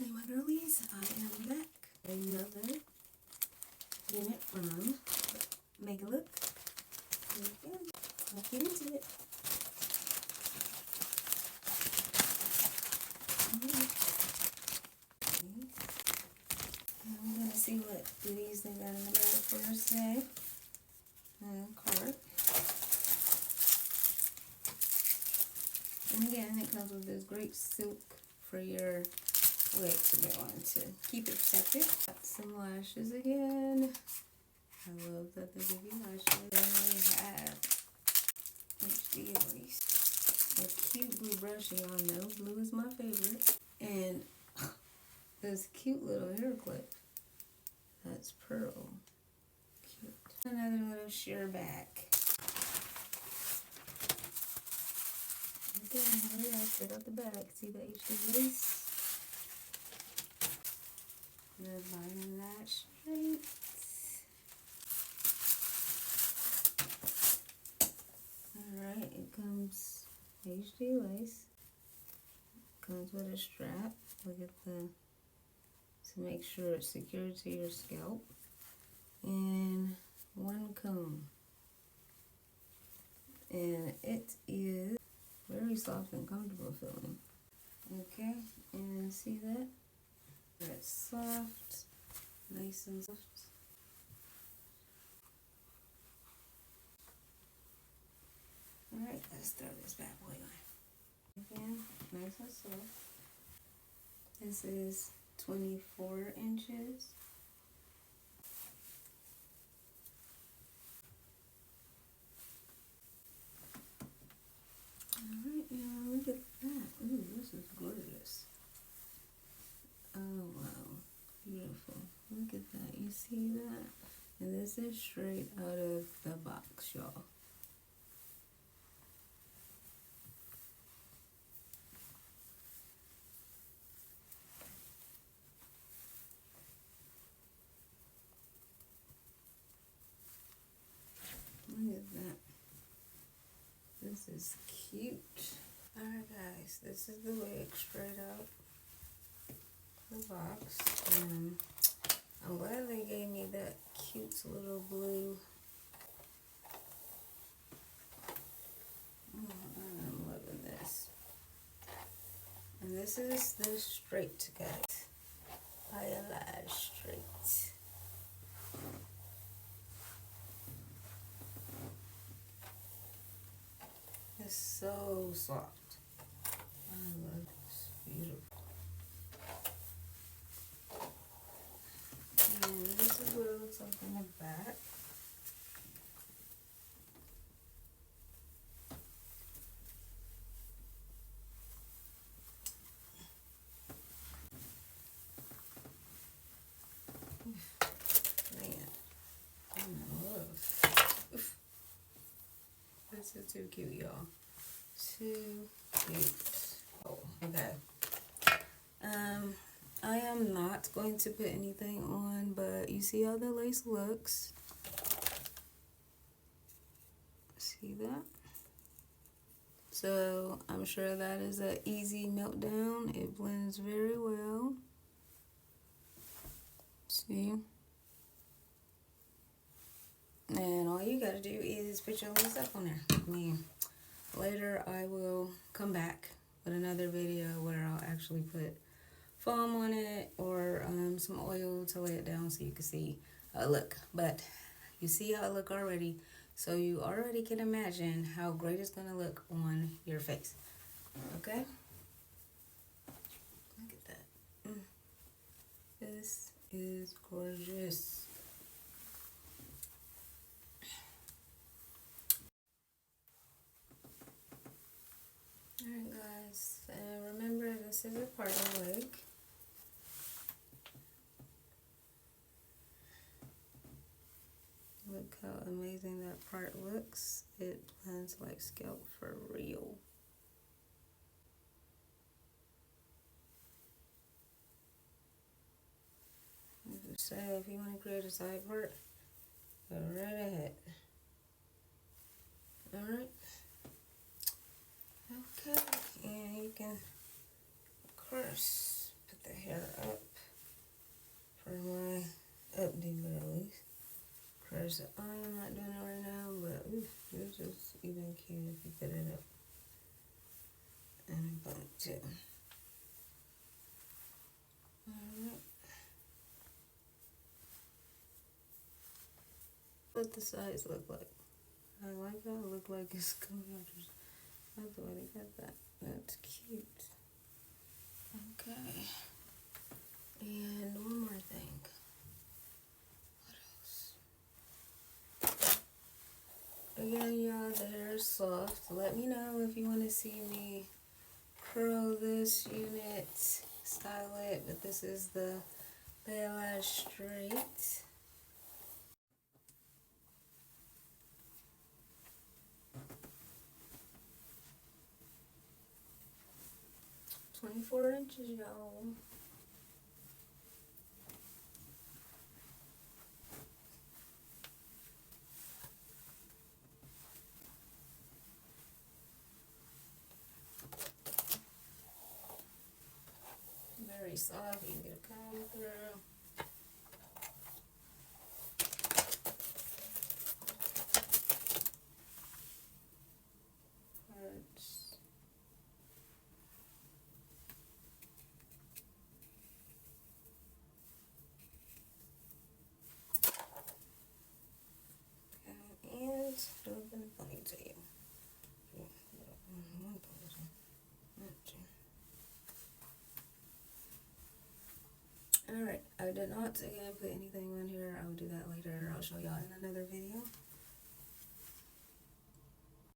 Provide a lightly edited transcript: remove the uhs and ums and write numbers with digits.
Hey my girlies, I am back. Another unit from Megalook. Again, let's get into it. I'm gonna see what goodies they got in the bag for us today. Card. And again, it comes with this great silk for your wig to go on to keep it protected. Got some lashes again. I love that they give you lashes. Then we have HD lace. A cute blue brush, y'all know blue is my favorite. And this cute little hair clip. That's pearl. Cute. Another little sheer back. Again, here we are, straight out the bag. See the HD lace? They're lining that straight. Alright, it comes HD lace. Comes with a strap. Look at the, to make sure it's secured to your scalp. And one comb. And it is very soft and comfortable feeling. Okay, and see that? It's soft, nice and soft. Alright, let's throw this bad boy on. Again, nice and soft. This is 24 inches. Alright, now look at that. Ooh, this is gorgeous. Oh wow, beautiful. Look at that, you see that? And this is straight out of the box, y'all. Look at that. This is cute. Alright guys, this is the wig straight out the box. I'm glad they gave me that cute little blue. Oh, I'm loving this. And this is the straight, guys. Eyelash straight. It's so soft. I love it. It's beautiful. And this is what it looks like in the back. Man, I'm in love. This is too cute, y'all. Too cute. Oh, okay. I am not going to put anything on, but you see how the lace looks. See that? So I'm sure that is an easy meltdown. It blends very well. See? And all you gotta do is put your little stuff on there. I mean, later I will come back with another video where I'll actually put foam on it or some oil to lay it down so you can see how it look. But you see how it look already, so you already can imagine how great it's gonna look on your face. Okay? Look at that. This is gorgeous. Alright guys, remember this is a party wig. Look how amazing that part looks. It blends like scalp for real. So if you want to create a side part, go right ahead. Alright. Okay, and you can, of course, put the hair too. Alright. What the sides look like. I like how it look like it's coming out. That's the way they got that. That's cute. Okay. And one more thing. What else? Again, y'all, the hair is soft. Let me know if you want to see me curl this unit, style it, but this is the eyelash straight. "24 inches, y'all." Very soft. You can get a comb through. Parts. And a little bit of ponytail. One ponytail. Not two. Alright, I did not again put anything on here. I will do that later. I'll show y'all in another video.